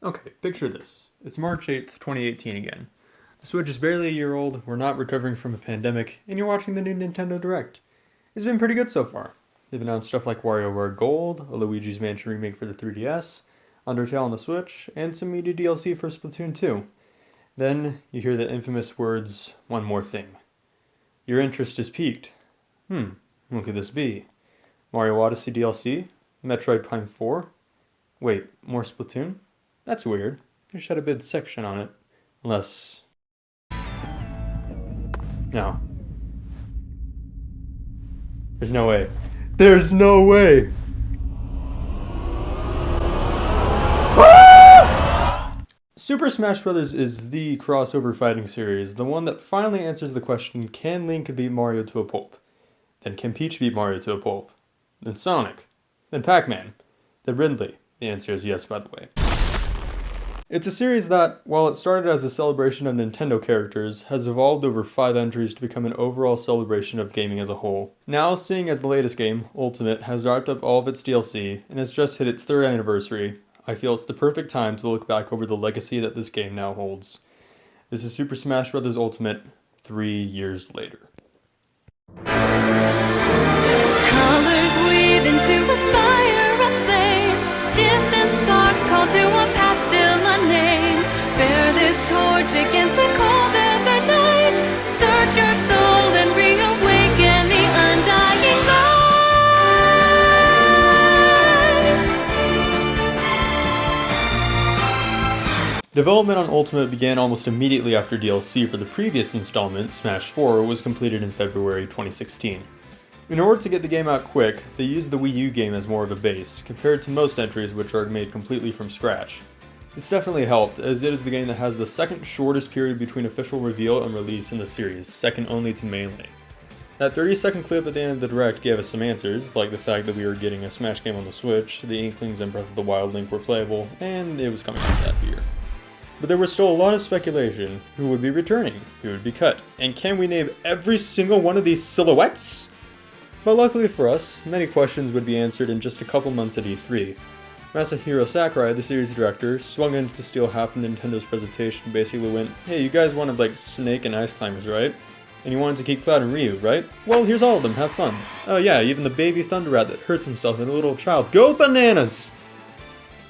Okay, picture this. It's March 8th, 2018 again. The Switch is barely a year old, we're not recovering from a pandemic, and you're watching the new Nintendo Direct. It's been pretty good so far. They've announced stuff like WarioWare Gold, a Luigi's Mansion remake for the 3DS, Undertale on the Switch, and some media DLC for Splatoon 2. Then, you hear the infamous words, one more thing. Your interest is piqued. What could this be? Mario Odyssey DLC? Metroid Prime 4? Wait, more Splatoon? That's weird. They should have a bid section on it. Unless... No. There's no way. There's no way! Super Smash Bros. Is the crossover fighting series, the one that finally answers the question, can Link beat Mario to a pulp? Then can Peach beat Mario to a pulp? Then Sonic? Then Pac-Man? Then Ridley? The answer is yes, by the way. It's a series that, while it started as a celebration of Nintendo characters, has evolved over 5 entries to become an overall celebration of gaming as a whole. Now, seeing as the latest game, Ultimate, has wrapped up all of its DLC and has just hit its 3rd anniversary, I feel it's the perfect time to look back over the legacy that this game now holds. This is Super Smash Bros. Ultimate, 3 years later. Colors weave into a spire of flame. Distant sparks call to a past still unnamed. Bear this torch against the cold of the night. Search your soul and reawaken the undying light. Development on Ultimate began almost immediately after DLC for the previous installment, Smash 4, was completed in February 2016. In order to get the game out quick, they used the Wii U game as more of a base, compared to most entries which are made completely from scratch. It's definitely helped, as it is the game that has the second shortest period between official reveal and release in the series, second only to Melee. That 30-second clip at the end of the Direct gave us some answers, like the fact that we were getting a Smash game on the Switch, the Inklings and Breath of the Wild Link were playable, and it was coming out that year. But there was still a lot of speculation, who would be returning, who would be cut, and can we name every single one of these silhouettes? But luckily for us, many questions would be answered in just a couple months at E3. Masahiro Sakurai, the series director, swung in to steal half of Nintendo's presentation and basically went, hey, you guys wanted like Snake and Ice Climbers, right? And you wanted to keep Cloud and Ryu, right? Well, here's all of them, have fun. Oh yeah, even the baby Thunder Rat that hurts himself and a little child. Go bananas!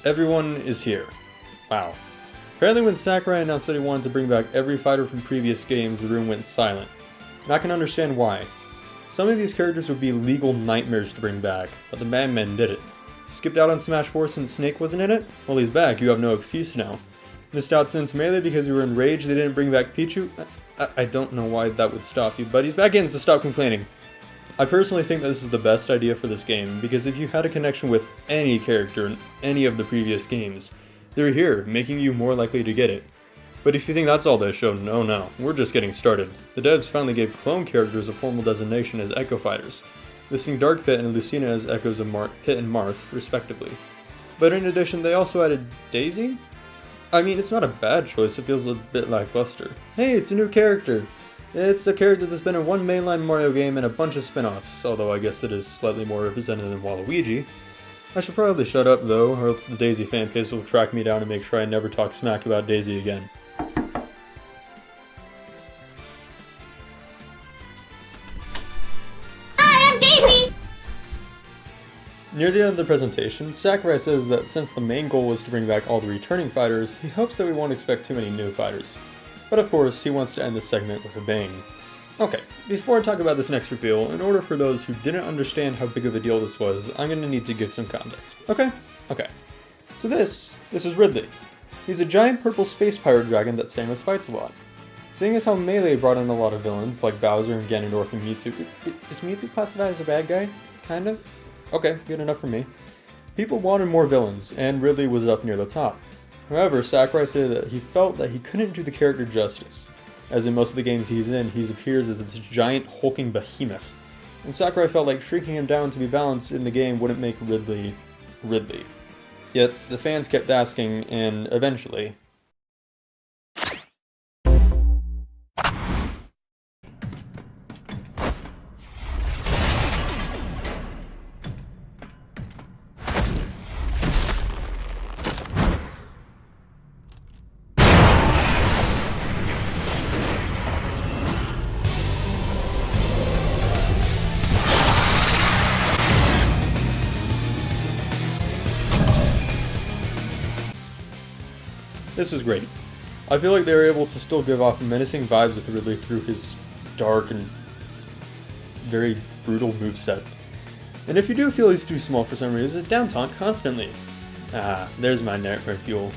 Everyone is here. Wow. Apparently when Sakurai announced that he wanted to bring back every fighter from previous games, the room went silent. And I can understand why. Some of these characters would be legal nightmares to bring back, but the madmen did it. Skipped out on Smash 4 since Snake wasn't in it? Well, he's back, you have no excuse now. Missed out since Melee because you were enraged they didn't bring back Pichu? I don't know why that would stop you, but he's back in, so stop complaining. I personally think that this is the best idea for this game, because if you had a connection with any character in any of the previous games, they're here, making you more likely to get it. But if you think that's all they showed, no, we're just getting started. The devs finally gave clone characters a formal designation as Echo Fighters, listing Dark Pit and Lucina as echoes of Pit and Marth, respectively. But in addition, they also added Daisy? I mean, it's not a bad choice, it feels a bit lackluster. Hey, it's a new character! It's a character that's been in one mainline Mario game and a bunch of spin-offs, although I guess it is slightly more represented than Waluigi. I should probably shut up though, or else the Daisy fan base will track me down and make sure I never talk smack about Daisy again. Hi, I'm Daisy! Near the end of the presentation, Sakurai says that since the main goal was to bring back all the returning fighters, he hopes that we won't expect too many new fighters. But of course, he wants to end this segment with a bang. Okay, before I talk about this next reveal, in order for those who didn't understand how big of a deal this was, I'm gonna need to give some context. Okay. So this is Ridley. He's a giant purple space pirate dragon that Samus fights a lot. Seeing as how Melee brought in a lot of villains, like Bowser and Ganondorf and Mewtwo, is Mewtwo classified as a bad guy? Kind of? Okay, good enough for me. People wanted more villains, and Ridley was up near the top. However, Sakurai said that he felt that he couldn't do the character justice, as in most of the games he's in, he appears as this giant hulking behemoth. And Sakurai felt like shrinking him down to be balanced in the game wouldn't make Ridley, Ridley. Yet, the fans kept asking, and eventually... This was great. I feel like they were able to still give off menacing vibes with Ridley through his dark and very brutal moveset. And if you do feel he's too small for some reason, down taunt constantly. Ah, there's my nightmare fuel.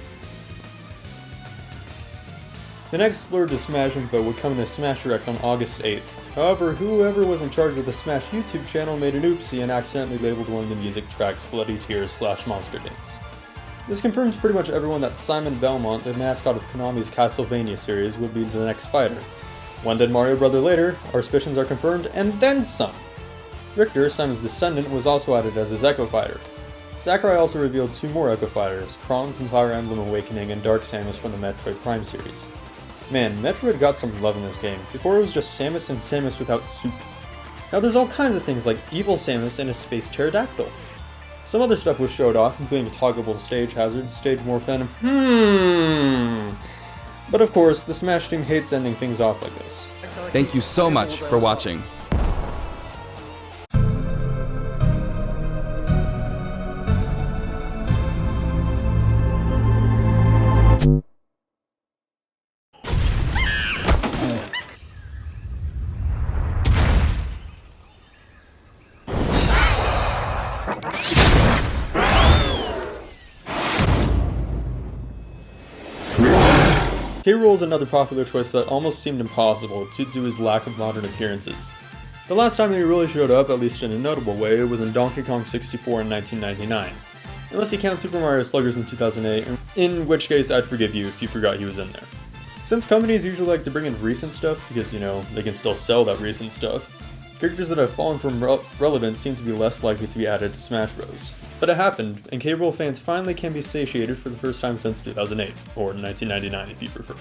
The next Splurge of Smash info would come in a Smash Direct on August 8th. However, whoever was in charge of the Smash YouTube channel made an oopsie and accidentally labeled one of the music tracks Bloody Tears / Monster Dance. This confirms pretty much everyone that Simon Belmont, the mascot of Konami's Castlevania series, will be the next fighter. One dead Mario brother later, our suspicions are confirmed, and then some. Richter, Simon's descendant, was also added as his Echo Fighter. Sakurai also revealed 2 more Echo Fighters, Kron from Fire Emblem Awakening and Dark Samus from the Metroid Prime series. Man, Metroid got some love in this game. Before it was just Samus and Samus without suit. Now there's all kinds of things like Evil Samus and a Space Pterodactyl. Some other stuff was showed off, including a toggleable stage hazard, stage morph, and But of course, the Smash team hates ending things off like this. Thank you so much for watching. K-Rool is another popular choice that almost seemed impossible due to his lack of modern appearances. The last time he really showed up, at least in a notable way, was in Donkey Kong 64 in 1999. Unless you count Super Mario Sluggers in 2008, in which case I'd forgive you if you forgot he was in there. Since companies usually like to bring in recent stuff, because they can still sell that recent stuff, characters that have fallen from relevance seem to be less likely to be added to Smash Bros. But it happened, and K-Rool fans finally can be satiated for the first time since 2008, or 1999 if you prefer.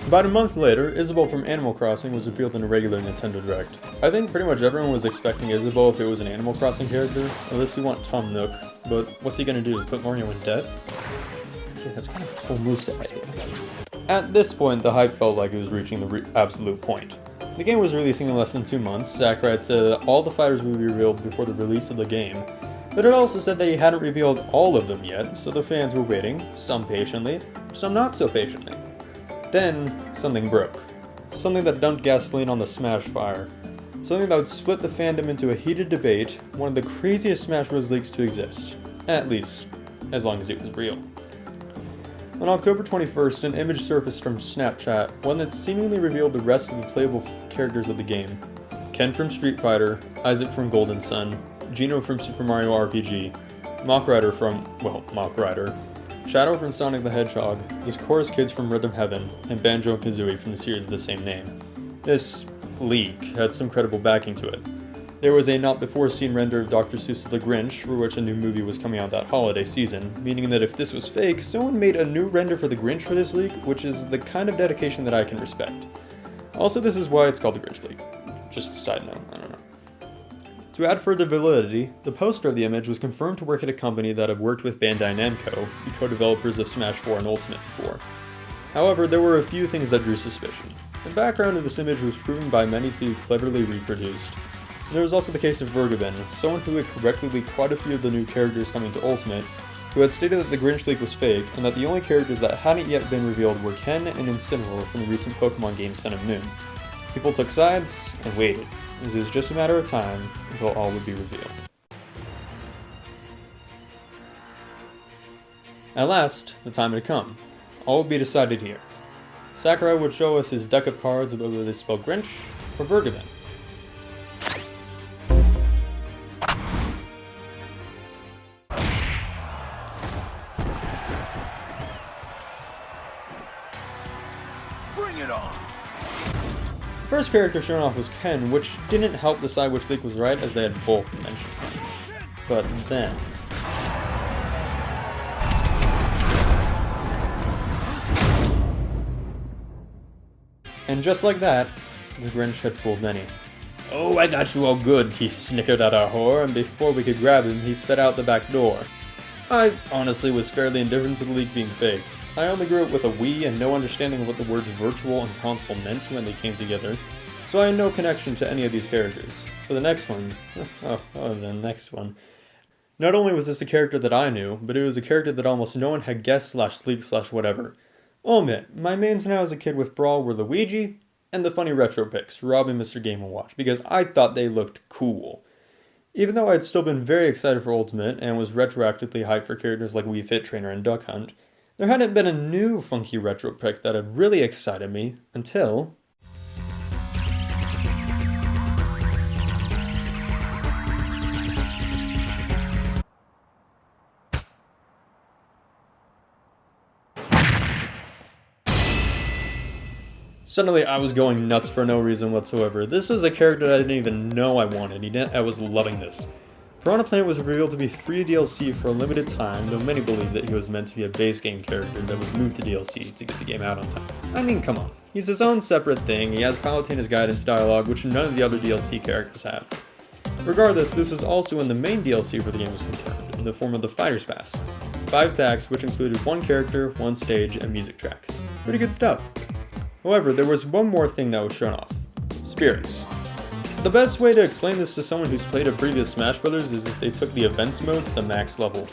About a month later, Isabelle from Animal Crossing was revealed in a regular Nintendo Direct. I think pretty much everyone was expecting Isabelle if it was an Animal Crossing character, unless we want Tom Nook, but what's he gonna do, put Mario in debt? Actually, that's kind of a cool moveset idea. At this point, the hype felt like it was reaching the absolute point. The game was releasing in less than 2 months. Sakurai had said that all the fighters would be revealed before the release of the game, but it also said that he hadn't revealed all of them yet, so the fans were waiting, some patiently, some not so patiently. Then, something broke. Something that dumped gasoline on the Smash fire. Something that would split the fandom into a heated debate, one of the craziest Smash Bros. Leaks to exist. At least, as long as it was real. On October 21st, an image surfaced from Snapchat, one that seemingly revealed the rest of the playable characters of the game. Ken from Street Fighter, Isaac from Golden Sun, Gino from Super Mario RPG, Mach Rider from, Mach Rider, Shadow from Sonic the Hedgehog, the Chorus Kids from Rhythm Heaven, and Banjo-Kazooie from the series of the same name. This leak had some credible backing to it. There was a not-before-seen render of Dr. Seuss's The Grinch, for which a new movie was coming out that holiday season, meaning that if this was fake, someone made a new render for The Grinch for this leak, which is the kind of dedication that I can respect. Also, this is why it's called The Grinch leak. Just a side note, I don't know. To add further validity, the poster of the image was confirmed to work at a company that had worked with Bandai Namco, the co-developers of Smash 4 and Ultimate before. However, there were a few things that drew suspicion. The background of this image was proven by many to be cleverly reproduced. And there was also the case of Vergabin, someone who had correctly leaked quite a few of the new characters coming to Ultimate, who had stated that the Grinch leak was fake, and that the only characters that hadn't yet been revealed were Ken and Incineroar from the recent Pokemon game Sun and Moon. People took sides and waited, as it was just a matter of time until all would be revealed. At last, the time had come. All would be decided here. Sakurai would show us his deck of cards about whether they spell Grinch or Vergabin. Bring it on! The first character shown off was Ken, which didn't help decide which leak was right, as they had both mentioned Ken. But then... And just like that, the Grinch had fooled many. "Oh, I got you all good," he snickered at our whore, and before we could grab him, he sped out the back door. I honestly was fairly indifferent to the leak being fake. I only grew up with a Wii and no understanding of what the words virtual and console meant when they came together, so I had no connection to any of these characters. For the next one, the next one. Not only was this a character that I knew, but it was a character that almost no one had guessed / whatever. I'll admit, my mains now as a kid with Brawl were Luigi and the funny retro pics, Rob and Mr. Game & Watch, because I thought they looked cool. Even though I'd still been very excited for Ultimate and was retroactively hyped for characters like Wii Fit Trainer and Duck Hunt, there hadn't been a new funky retro pic that had really excited me until... Suddenly, I was going nuts for no reason whatsoever. This was a character that I didn't even know I wanted, I was loving this. Piranha Plant was revealed to be free DLC for a limited time, though many believe that he was meant to be a base game character that was moved to DLC to get the game out on time. I mean, come on. He's his own separate thing, he has Palutena's guidance dialogue, which none of the other DLC characters have. Regardless, this was also when the main DLC for the game was confirmed, in the form of the Fighter's Pass. 5 packs, which included 1 character, 1 stage, and music tracks. Pretty good stuff. However, there was one more thing that was shown off. Spirits. The best way to explain this to someone who's played a previous Smash Bros. Is if they took the events mode to the max level.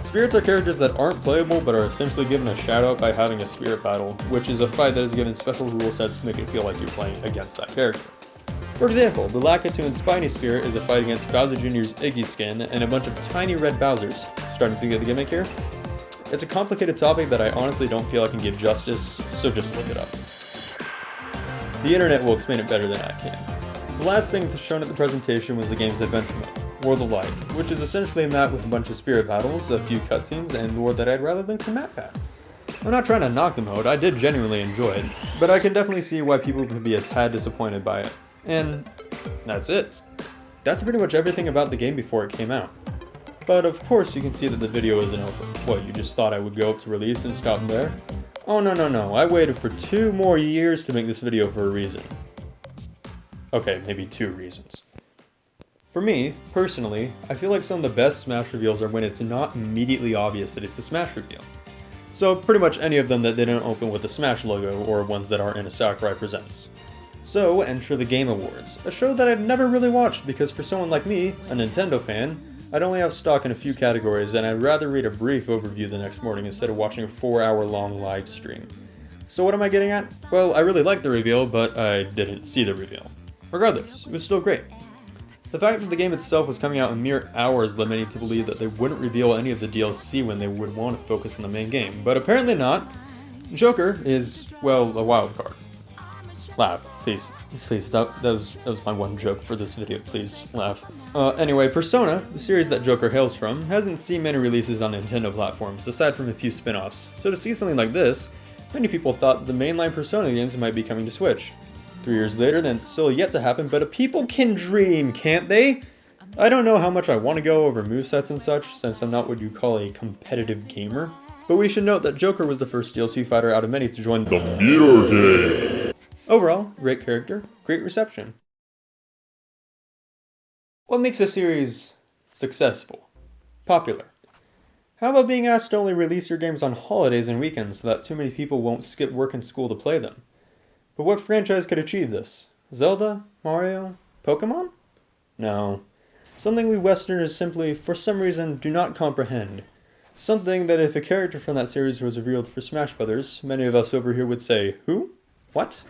Spirits are characters that aren't playable but are essentially given a shout out by having a spirit battle, which is a fight that is given special rule sets to make it feel like you're playing against that character. For example, the Lakitu Spiny Spirit is a fight against Bowser Jr.'s Iggy Skin and a bunch of tiny red Bowsers. Starting to get the gimmick here? It's a complicated topic that I honestly don't feel I can give justice, so just look it up. The internet will explain it better than I can. The last thing shown at the presentation was the game's adventure mode, World of Light, which is essentially a map with a bunch of spirit battles, a few cutscenes, and more that I'd rather link to map path. I'm not trying to knock the mode, I did genuinely enjoy it, but I can definitely see why people could be a tad disappointed by it. And that's it. That's pretty much everything about the game before it came out. But of course you can see that the video isn't over. What, you just thought I would go up to release and stop there? Oh no, I waited for 2 more years to make this video for a reason. Okay, maybe 2 reasons. For me, personally, I feel like some of the best Smash reveals are when it's not immediately obvious that it's a Smash reveal. So pretty much any of them that didn't open with the Smash logo or ones that aren't in a Sakurai Presents. So enter the Game Awards, a show that I'd never really watched because for someone like me, a Nintendo fan, I'd only have stock in a few categories and I'd rather read a brief overview the next morning instead of watching a 4-hour-long live stream. So what am I getting at? Well, I really liked the reveal, but I didn't see the reveal. Regardless, it was still great. The fact that the game itself was coming out in mere hours led many to believe that they wouldn't reveal any of the DLC when they would want to focus on the main game, but apparently not. Joker is, well, a wild card. Laugh, please, that was my one joke for this video, please, laugh. Anyway, Persona, the series that Joker hails from, hasn't seen many releases on Nintendo platforms, aside from a few spin-offs, so to see something like this, many people thought the mainline Persona games might be coming to Switch. 3 years later, then it's still yet to happen, but people can dream, can't they? I don't know how much I want to go over movesets and such, since I'm not what you call a competitive gamer, but we should note that Joker was the first DLC fighter out of many to join the Meter Game. Overall, great character, great reception. What makes a series successful? Popular. How about being asked to only release your games on holidays and weekends so that too many people won't skip work and school to play them? But what franchise could achieve this? Zelda? Mario? Pokemon? No. Something we Westerners simply, for some reason, do not comprehend. Something that if a character from that series was revealed for Smash Brothers, many of us over here would say, who? What?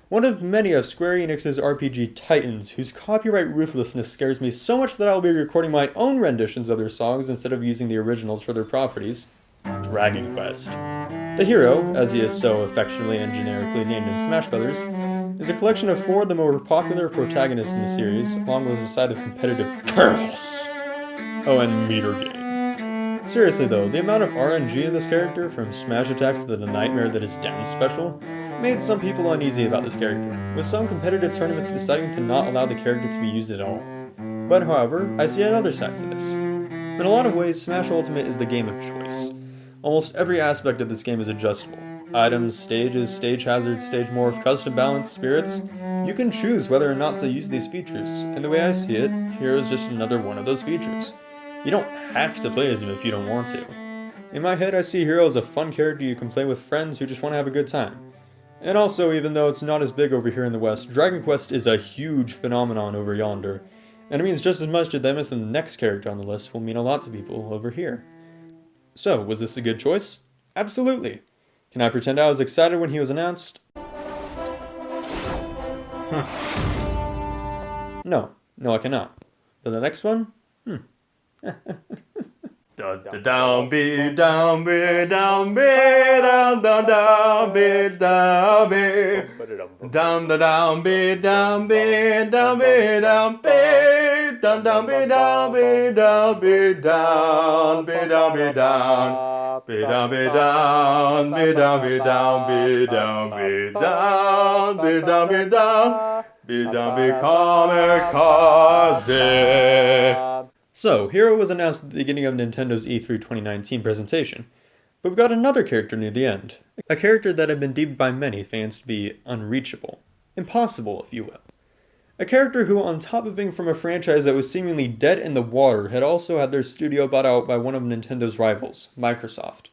One of many of Square Enix's RPG titans, whose copyright ruthlessness scares me so much that I'll be recording my own renditions of their songs instead of using the originals for their properties. Dragon Quest. The hero, as he is so affectionately and generically named in Smash Brothers, is a collection of 4 of the more popular protagonists in the series, along with a side of competitive chaos. Oh, and meter game. Seriously though, the amount of RNG in this character, from smash attacks to the nightmare that is down special, made some people uneasy about this character, with some competitive tournaments deciding to not allow the character to be used at all. But however, I see another side to this. In a lot of ways, Smash Ultimate is the game of choice. Almost every aspect of this game is adjustable. items, stages, stage hazards, stage morph, custom balance, spirits. You can choose whether or not to use these features, and the way I see it, Hero is just another one of those features. You don't have to play as him if you don't want to. In my head, I see Hero as a fun character you can play with friends who just want to have a good time. And also, even though it's not as big over here in the West, Dragon Quest is a huge phenomenon over yonder, and it means just as much to them as the next character on the list will mean a lot to people over here. So, was this a good choice? Absolutely! Can I pretend I was excited when he was announced? No, I cannot. But the next one? Down, be down, be down, be down, down, down, be down, be down, down, be down, be down, be down, be down, down, be down, be down, be down, be down, be down, be down, be down, be down, be down, be down, be down, be down, be down, be down, be kamikaze. So, Hero was announced at the beginning of Nintendo's E3 2019 presentation, but we got another character near the end. A character that had been deemed by many fans to be unreachable. Impossible, if you will. A character who, on top of being from a franchise that was seemingly dead in the water, had also had their studio bought out by one of Nintendo's rivals, Microsoft.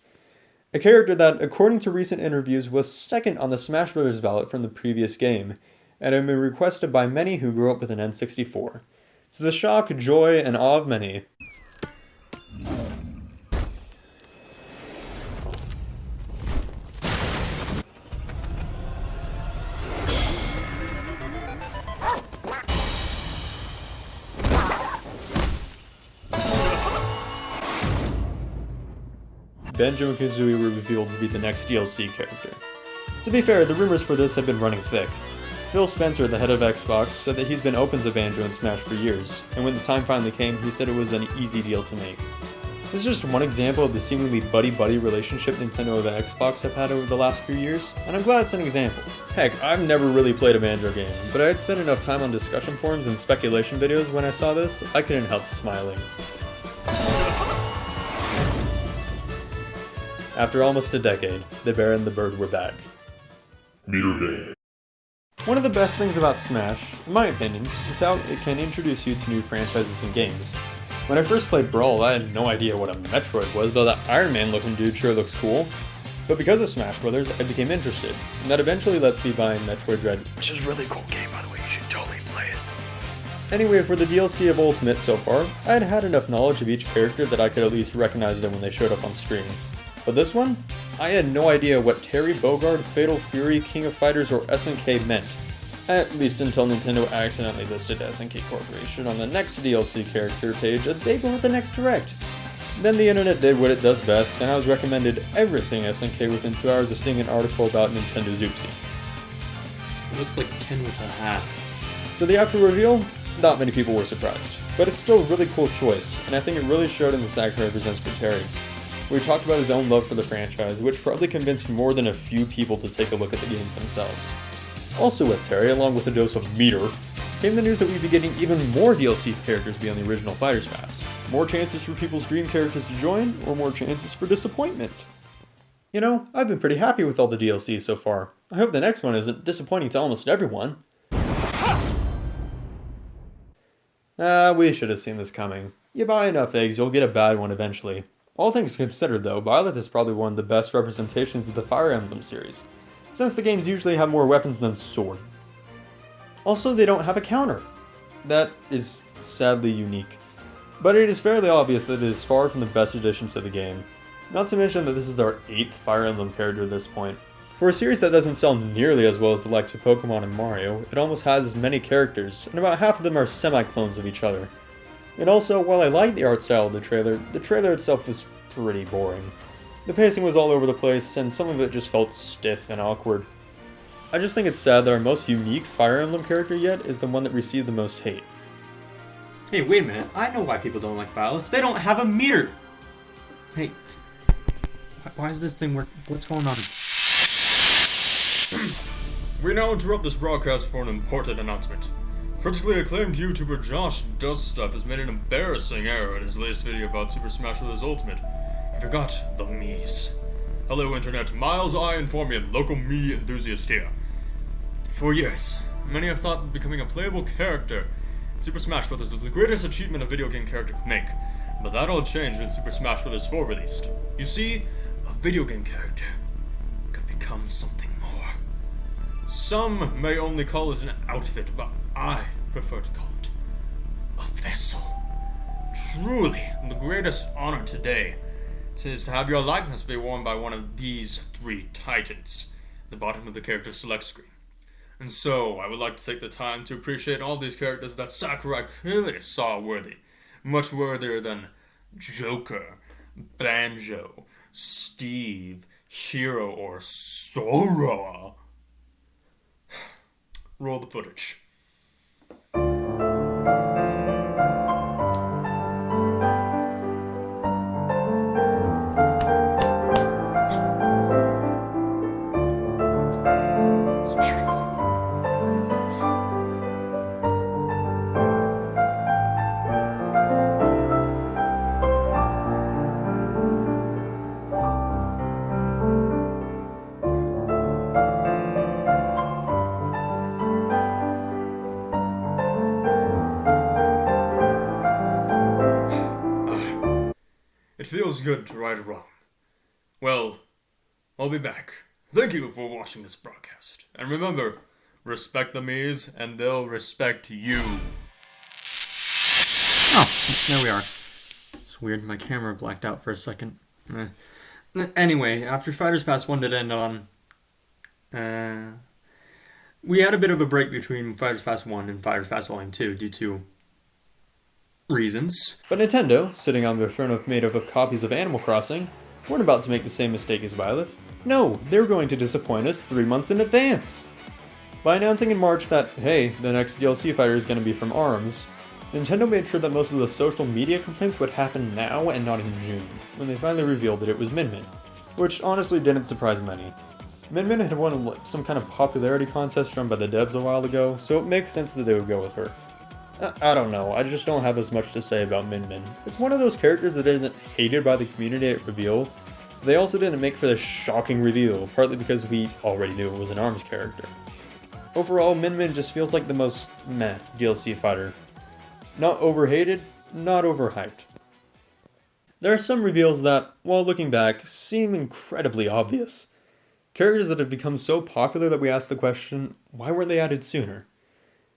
A character that, according to recent interviews, was second on the Smash Bros. Ballot from the previous game, and had been requested by many who grew up with an N64. To the shock, joy, and awe of many, Banjo-Kazooie were revealed to be the next DLC character. To be fair, the rumors for this have been running thick. Phil Spencer, the head of Xbox, said that he's been open to Banjo and Smash for years, and when the time finally came, he said it was an easy deal to make. This is just one example of the seemingly buddy-buddy relationship Nintendo and Xbox have had over the last few years, and I'm glad it's an example. Heck, I've never really played a Banjo game, but I had spent enough time on discussion forums and speculation videos when I saw this, I couldn't help smiling. After almost a decade, the bear and the bird were back. Meter Day. One of the best things about Smash, in my opinion, is how it can introduce you to new franchises and games. When I first played Brawl, I had no idea what a Metroid was, though that Iron Man looking dude sure looks cool. But because of Smash Brothers, I became interested, and that eventually led to me buying Metroid Dread, which is a really cool game by the way, you should totally play it. Anyway, for the DLC of Ultimate so far, I had had enough knowledge of each character that I could at least recognize them when they showed up on screen. But this one, I had no idea what Terry Bogard, Fatal Fury, King of Fighters, or SNK meant. At least until Nintendo accidentally listed SNK Corporation on the next DLC character page a day before the next Direct. Then the internet did what it does best, and I was recommended everything SNK within 2 hours of seeing an article about Nintendo's Oopsie. It looks like Ken with a hat. So the actual reveal? Not many people were surprised. But it's still a really cool choice, and I think it really showed in the Sakurai Presents for Terry. We talked about his own love for the franchise, which probably convinced more than a few people to take a look at the games themselves. Also with Terry, along with a dose of meter, came the news that we'd be getting even more DLC characters beyond the original Fighters Pass. More chances for people's dream characters to join, or more chances for disappointment. You know, I've been pretty happy with all the DLC so far. I hope the next one isn't disappointing to almost everyone. We should have seen this coming. You buy enough eggs, you'll get a bad one eventually. All things considered though, Violet is probably one of the best representations of the Fire Emblem series, since the games usually have more weapons than sword. Also, they don't have a counter. That is sadly unique, but it is fairly obvious that it is far from the best addition to the game. Not to mention that this is our 8th Fire Emblem character at this point. For a series that doesn't sell nearly as well as the likes of Pokemon and Mario, it almost has as many characters, and about half of them are semi-clones of each other. And also, while I liked the art style of the trailer itself was pretty boring. The pacing was all over the place, and some of it just felt stiff and awkward. I just think it's sad that our most unique Fire Emblem character yet is the one that received the most hate. Hey, wait a minute. I know why people don't like Violet. They don't have a meter! Hey, why is this thing work? What's going on? We now interrupt this broadcast for an important announcement. Critically acclaimed YouTuber Josh Does Stuff has made an embarrassing error in his latest video about Super Smash Bros. Ultimate. He forgot the Mii's. Hello Internet, Miles I Informian, local me enthusiast here. For years, many have thought becoming a playable character in Super Smash Bros. Was the greatest achievement a video game character could make, but that all changed when Super Smash Bros. 4 released. You see, a video game character could become something more. Some may only call it an outfit, but I prefer to call it a vessel. Truly, the greatest honor today is to have your likeness be worn by one of these 3 titans at the bottom of the character select screen. And so, I would like to take the time to appreciate all these characters that Sakurai clearly saw worthy, much worthier than Joker, Banjo, Steve, Hero, or Sora. Roll the footage. It feels good to right a wrong. Well, I'll be back. Thank you for watching this broadcast. And remember, respect the me's and they'll respect you. Oh, there we are. It's weird, my camera blacked out for a second. Anyway, after Fighters Pass 1 did end on... we had a bit of a break between Fighters Pass 1 and Fighters Pass Volume 2 due to reasons. But Nintendo, sitting on their throne made up of copies of Animal Crossing, weren't about to make the same mistake as Byleth. No, they were going to disappoint us 3 months in advance. By announcing in March that, hey, the next DLC fighter is going to be from ARMS, Nintendo made sure that most of the social media complaints would happen now and not in June, when they finally revealed that it was Min Min, which honestly didn't surprise many. Min Min had won some kind of popularity contest run by the devs a while ago, so it makes sense that they would go with her. I don't know, I just don't have as much to say about Min Min. It's one of those characters that isn't hated by the community at reveal. They also didn't make for this shocking reveal, partly because we already knew it was an ARMS character. Overall, Min Min just feels like the most meh DLC fighter. Not overhated, not overhyped. There are some reveals that, while looking back, seem incredibly obvious. Characters that have become so popular that we ask the question, why weren't they added sooner?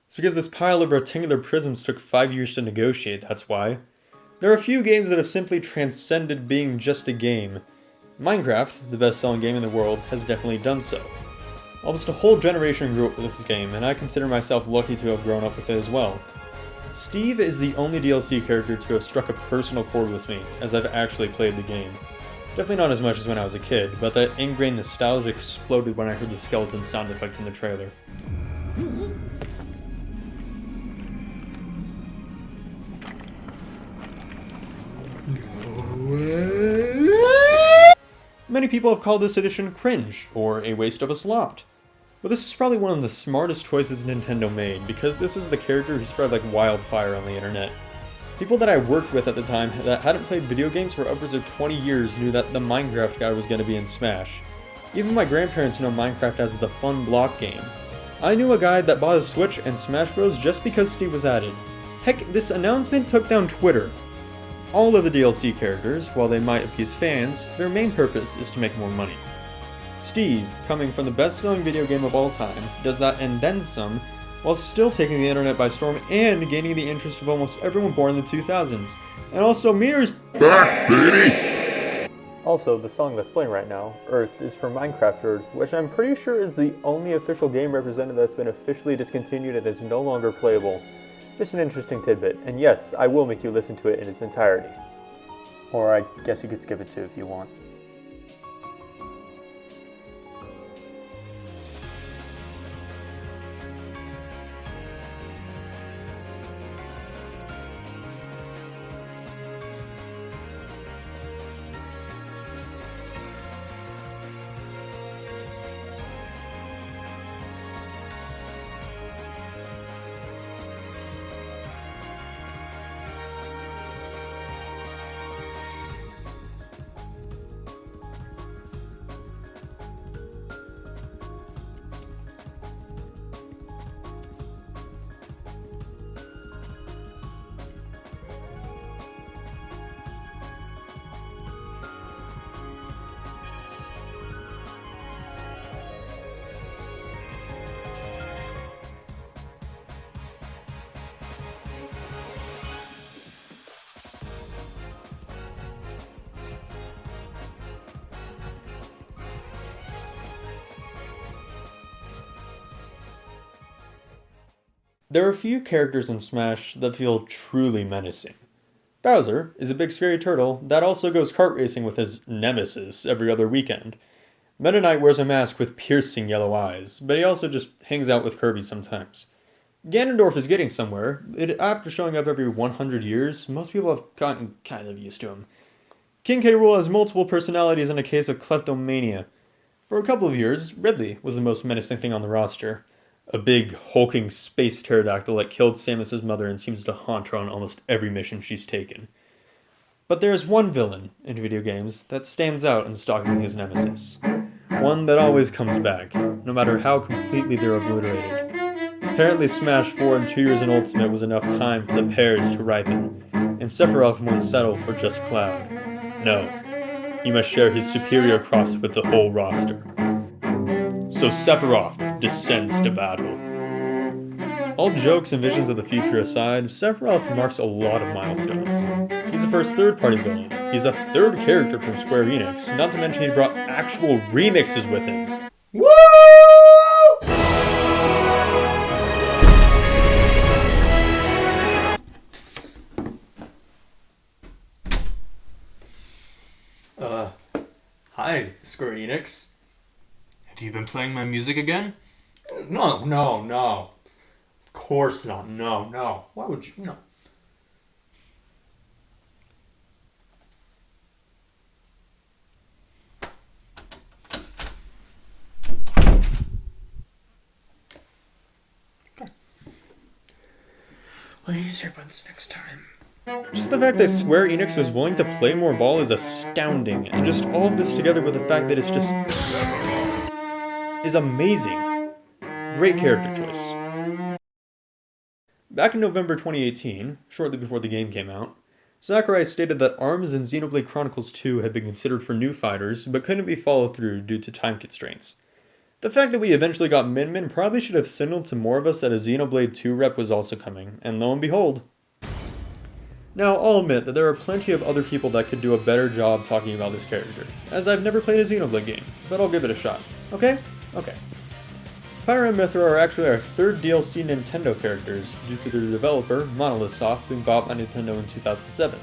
It's because this pile of rectangular prisms took 5 years to negotiate, that's why. There are a few games that have simply transcended being just a game. Minecraft, the best-selling game in the world, has definitely done so. Almost a whole generation grew up with this game, and I consider myself lucky to have grown up with it as well. Steve is the only DLC character to have struck a personal chord with me, as I've actually played the game. Definitely not as much as when I was a kid, but that ingrained nostalgia exploded when I heard the skeleton sound effect in the trailer. Many people have called this edition cringe, or a waste of a slot. But this is probably one of the smartest choices Nintendo made, because this was the character who spread like wildfire on the internet. People that I worked with at the time that hadn't played video games for upwards of 20 years knew that the Minecraft guy was going to be in Smash. Even my grandparents know Minecraft as the fun block game. I knew a guy that bought a Switch and Smash Bros. Just because Steve was added. Heck, this announcement took down Twitter. All of the DLC characters, while they might appease fans, their main purpose is to make more money. Steve, coming from the best-selling video game of all time, does that and then some, while still taking the internet by storm and gaining the interest of almost everyone born in the 2000s. And also Mirror's back, baby! Also, the song that's playing right now, Earth, is from Minecraft Earth, which I'm pretty sure is the only official game represented that's been officially discontinued and is no longer playable. Just an interesting tidbit, and yes, I will make you listen to it in its entirety. Or I guess you could skip it too if you want. There are few characters in Smash that feel truly menacing. Bowser is a big scary turtle that also goes kart racing with his nemesis every other weekend. Meta Knight wears a mask with piercing yellow eyes, but he also just hangs out with Kirby sometimes. Ganondorf is getting somewhere. After showing up every 100 years, most people have gotten kind of used to him. King K. Rool has multiple personalities and a case of kleptomania. For a couple of years, Ridley was the most menacing thing on the roster. A big, hulking space pterodactyl that killed Samus's mother and seems to haunt her on almost every mission she's taken. But there is one villain in video games that stands out in stalking his nemesis. One that always comes back, no matter how completely they're obliterated. Apparently Smash 4 and 2 years in Ultimate was enough time for the pears to ripen, and Sephiroth won't settle for just Cloud. No, he must share his superior crops with the whole roster. So Sephiroth descends to battle. All jokes and visions of the future aside, Sephiroth marks a lot of milestones. He's the first third-party villain. He's a third character from Square Enix, not to mention he brought actual remixes with him. Woo! Hi, Square Enix. Have you been playing my music again? No. Of course not. No. Why would you? No. Okay. I'll use your buttons next time. Just the fact that Square Enix was willing to play more ball is astounding, and just all of this together with the fact that it's just is amazing. Great character choice. Back in November 2018, shortly before the game came out, Sakurai stated that ARMS and Xenoblade Chronicles 2 had been considered for new fighters, but couldn't be followed through due to time constraints. The fact that we eventually got Min Min probably should have signaled to more of us that a Xenoblade 2 rep was also coming, and lo and behold. Now, I'll admit that there are plenty of other people that could do a better job talking about this character, as I've never played a Xenoblade game, but I'll give it a shot. Okay? Okay. Pyra and Mithra are actually our third DLC Nintendo characters, due to their developer, Monolith Soft, being bought by Nintendo in 2007.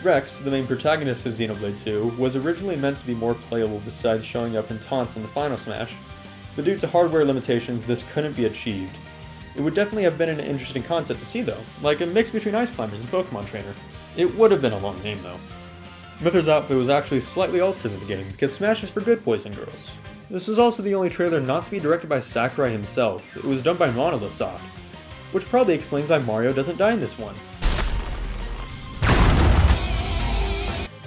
Rex, the main protagonist of Xenoblade 2, was originally meant to be more playable besides showing up in taunts in the final Smash, but due to hardware limitations this couldn't be achieved. It would definitely have been an interesting concept to see though, like a mix between Ice Climbers and Pokemon Trainer. It would have been a long game though. Mithra's outfit was actually slightly altered in the game, because Smash is for good boys and girls. This was also the only trailer not to be directed by Sakurai himself. It was done by Monolith Soft, which probably explains why Mario doesn't die in this one.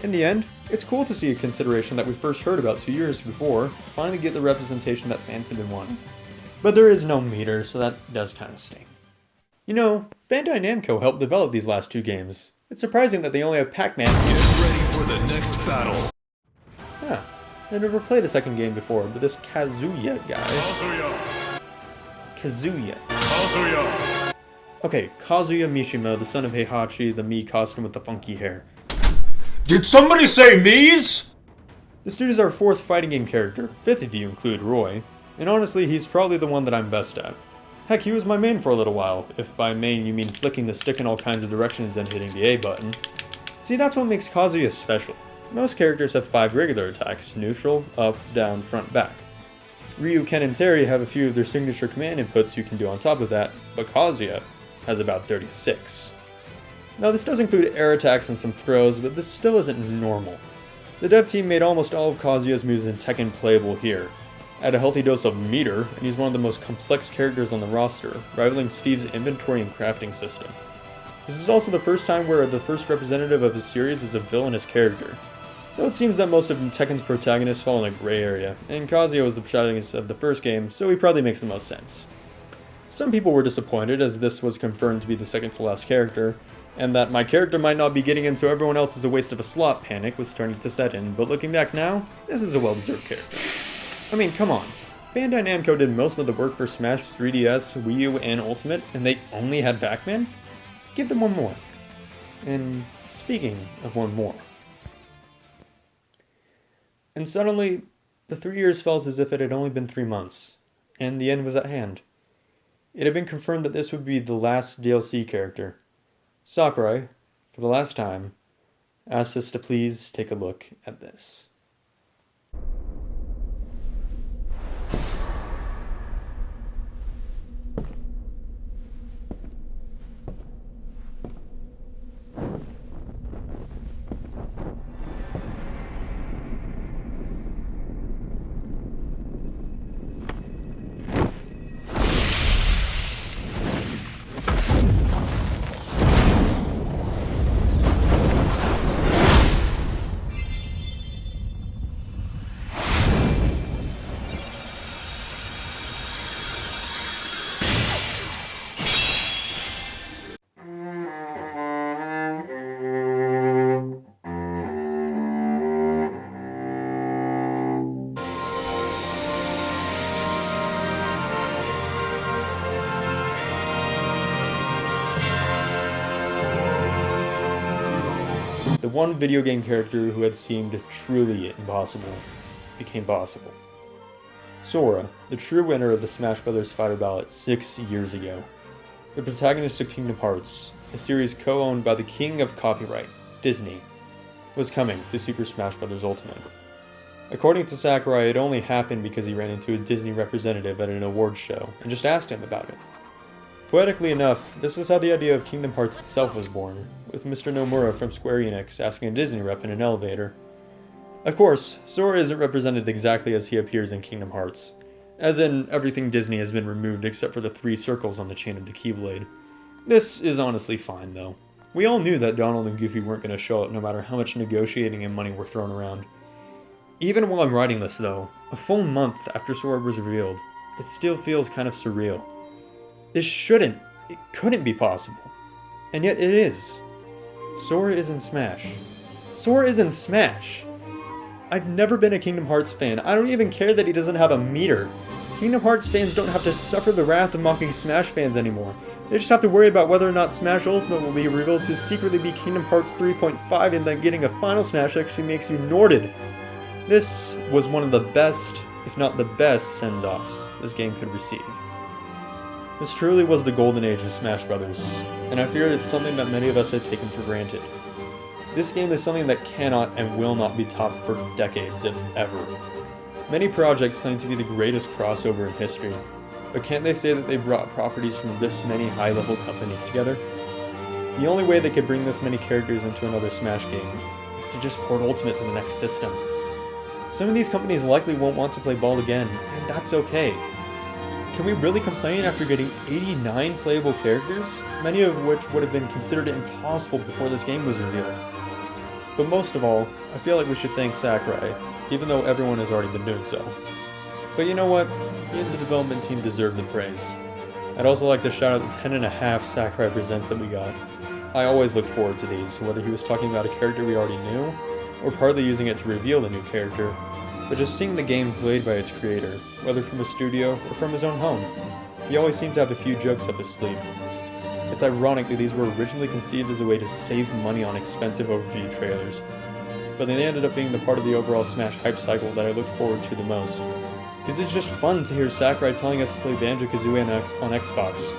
In the end, it's cool to see a consideration that we first heard about 2 years before finally get the representation that fans have been wanting. But there is no meter, so that does kind of sting. You know, Bandai Namco helped develop these last two games. It's surprising that they only have Pac-Man. Get ready for the next battle. Huh. I've never played a second game before, but this Kazuya guy... Kazuya. Okay, Kazuya Mishima, the son of Heihachi, the Mii costume with the funky hair. Did somebody say Mii's? This dude is our fourth fighting game character, fifth if you include Roy, and honestly he's probably the one that I'm best at. Heck, he was my main for a little while, if by main you mean flicking the stick in all kinds of directions and hitting the A button. See, that's what makes Kazuya special. Most characters have 5 regular attacks, neutral, up, down, front, back. Ryu, Ken, and Terry have a few of their signature command inputs you can do on top of that, but Kazuya has about 36. Now this does include air attacks and some throws, but this still isn't normal. The dev team made almost all of Kazuya's moves in Tekken playable here. Add a healthy dose of meter, and he's one of the most complex characters on the roster, rivaling Steve's inventory and crafting system. This is also the first time where the first representative of his series is a villainous character. Though it seems that most of Tekken's protagonists fall in a gray area, and Kazuya was the protagonist of the first game, so he probably makes the most sense. Some people were disappointed, as this was confirmed to be the second to last character, and that my character might not be getting in so everyone else is a waste of a slot panic was starting to set in, but looking back now, this is a well-deserved character. I mean, come on. Bandai Namco did most of the work for Smash 3DS, Wii U, and Ultimate, and they only had Pac-Man? Give them one more. And speaking of one more. And suddenly, the 3 years felt as if it had only been 3 months, and the end was at hand. it had been confirmed that this would be the last DLC character. Sakurai, for the last time, asked us to please take a look at this. The one video game character who had seemed truly impossible became possible. Sora, the true winner of the Smash Bros. Fighter Ballot 6 years ago. The protagonist of Kingdom Hearts, a series co-owned by the king of copyright, Disney, was coming to Super Smash Bros. Ultimate. According to Sakurai, it only happened because he ran into a Disney representative at an awards show and just asked him about it. Poetically enough, this is how the idea of Kingdom Hearts itself was born, with Mr. Nomura from Square Enix asking a Disney rep in an elevator. Of course, Sora isn't represented exactly as he appears in Kingdom Hearts, as in everything Disney has been removed except for the 3 circles on the chain of the Keyblade. This is honestly fine though. We all knew that Donald and Goofy weren't going to show up no matter how much negotiating and money were thrown around. Even while I'm writing this though, a full month after Sora was revealed, it still feels kind of surreal. This it couldn't be possible. And yet it is. Sora is in Smash. Sora is in Smash! I've never been a Kingdom Hearts fan. I don't even care that he doesn't have a meter. Kingdom Hearts fans don't have to suffer the wrath of mocking Smash fans anymore. They just have to worry about whether or not Smash Ultimate will be revealed to secretly be Kingdom Hearts 3.5 and then getting a final Smash actually makes you Norded. This was one of the best, if not the best, send-offs this game could receive. This truly was the golden age of Smash Bros., and I fear it's something that many of us had taken for granted. This game is something that cannot and will not be topped for decades, if ever. Many projects claim to be the greatest crossover in history, but can't they say that they brought properties from this many high-level companies together? The only way they could bring this many characters into another Smash game is to just port Ultimate to the next system. Some of these companies likely won't want to play Brawl again, and that's okay. Can we really complain after getting 89 playable characters, many of which would have been considered impossible before this game was revealed? But most of all, I feel like we should thank Sakurai, even though everyone has already been doing so. But you know what? He and the development team deserve the praise. I'd also like to shout out the 10.5 Sakurai Presents that we got. I always look forward to these, whether he was talking about a character we already knew, or partly using it to reveal the new character, but just seeing the game played by its creator, whether from a studio or from his own home. He always seemed to have a few jokes up his sleeve. It's ironic that these were originally conceived as a way to save money on expensive overview trailers, but they ended up being the part of the overall Smash hype cycle that I look forward to the most. Because it's just fun to hear Sakurai telling us to play Banjo-Kazooie on Xbox,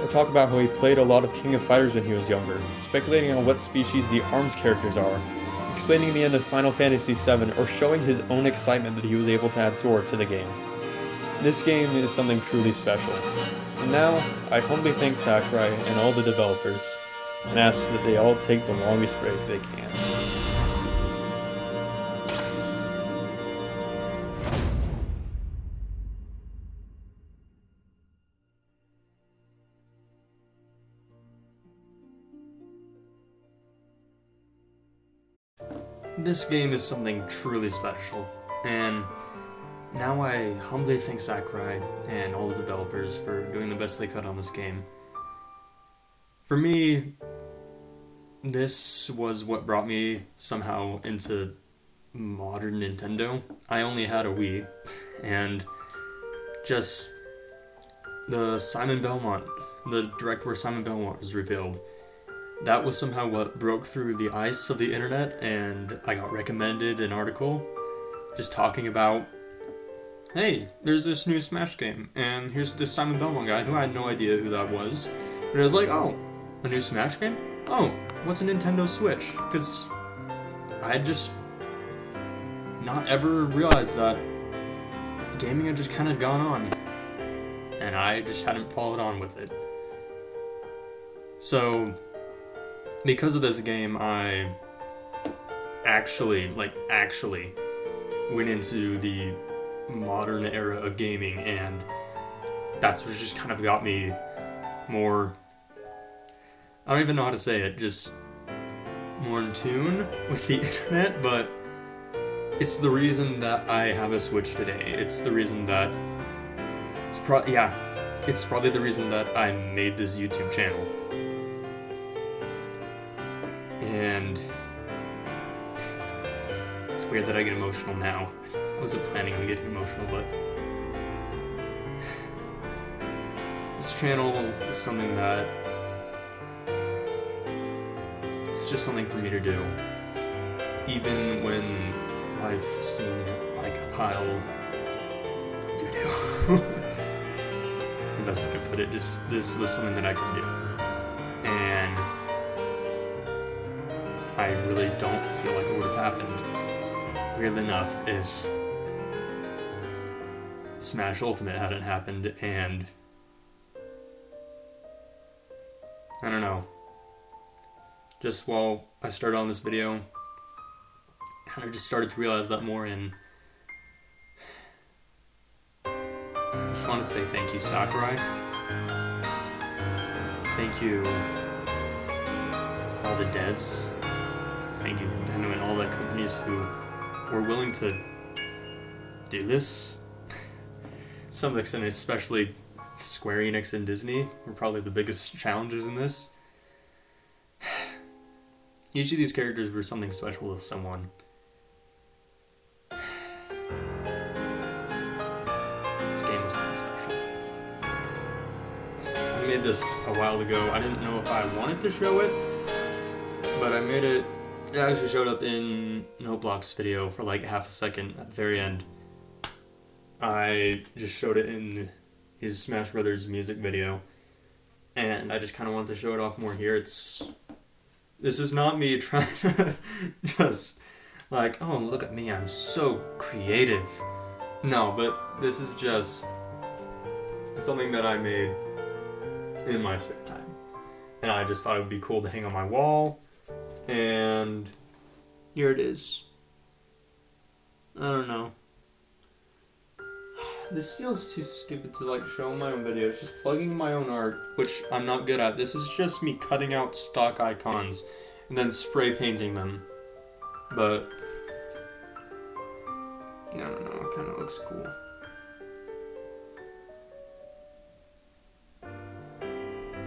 or talk about how he played a lot of King of Fighters when he was younger, speculating on what species the ARMS characters are, explaining the end of Final Fantasy VII, or showing his own excitement that he was able to add Sora to the game. This game is something truly special. And now, I humbly thank Sakurai and all the developers, and ask that they all take the longest break they can. This game is something truly special, and now I humbly thank Sakurai and all the developers for doing the best they could on this game. For me, this was what brought me somehow into modern Nintendo. I only had a Wii, and just the direct where Simon Belmont was revealed, that was somehow what broke through the ice of the internet, and I got recommended an article just talking about hey, there's this new Smash game, and here's this Simon Belmont guy who I had no idea who that was. But I was like, oh, a new Smash game? Oh, what's a Nintendo Switch? Because I had just not ever realized that gaming had just kind of gone on, and I just hadn't followed on with it. So, because of this game, I actually went into the modern era of gaming, and that's what just kind of got me more, I don't even know how to say it, just more in tune with the internet. But it's the reason that I have a Switch today. It's the reason that it's probably the reason that I made this YouTube channel. And it's weird that I get emotional now. I wasn't planning on getting emotional, but this channel is something that it's just something for me to do. Even when life seemed like a pile of doo-doo. The best way to put it, just this was something that I could do. And I really don't feel like it would have happened, weirdly enough, if Smash Ultimate hadn't happened. And I don't know, just while I started on this video, I kind of just started to realize that more, and I just want to say thank you, Sakurai. Thank you, all the devs. Thank you, Nintendo, and all the companies who were willing to do this. To some extent, especially Square Enix and Disney were probably the biggest challenges in this. Each of these characters were something special to someone. This game is something special. I made this a while ago. I didn't know if I wanted to show it, but I made it. It actually showed up in Noteblock's video for like half a second at the very end. I just showed it in his Smash Brothers music video, and I just kind of wanted to show it off more here. This is not me trying to just like, oh, look at me, I'm so creative. No, but this is just something that I made in my spare time, and I just thought it would be cool to hang on my wall. And here it is. I don't know. This feels too stupid to like show in my own videos. Just plugging my own art, which I'm not good at. This is just me cutting out stock icons and then spray painting them. But yeah, I don't know. It kind of looks cool.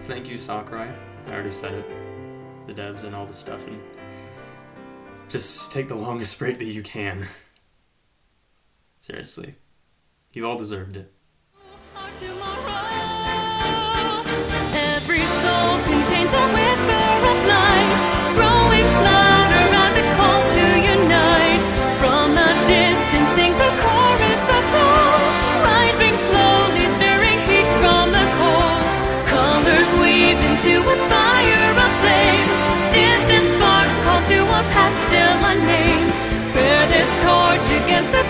Thank you, Sakurai. I already said it. The devs and all the stuff, and just take the longest break that you can. Seriously. You all deserved it. Every soul contains a whisper of light, growing louder as it calls to unite. From the distance sings a chorus of souls, rising slowly, stirring heat from the coals. Colors weave into a spire of flame, distant sparks call to a past still unnamed. Bear this torch against the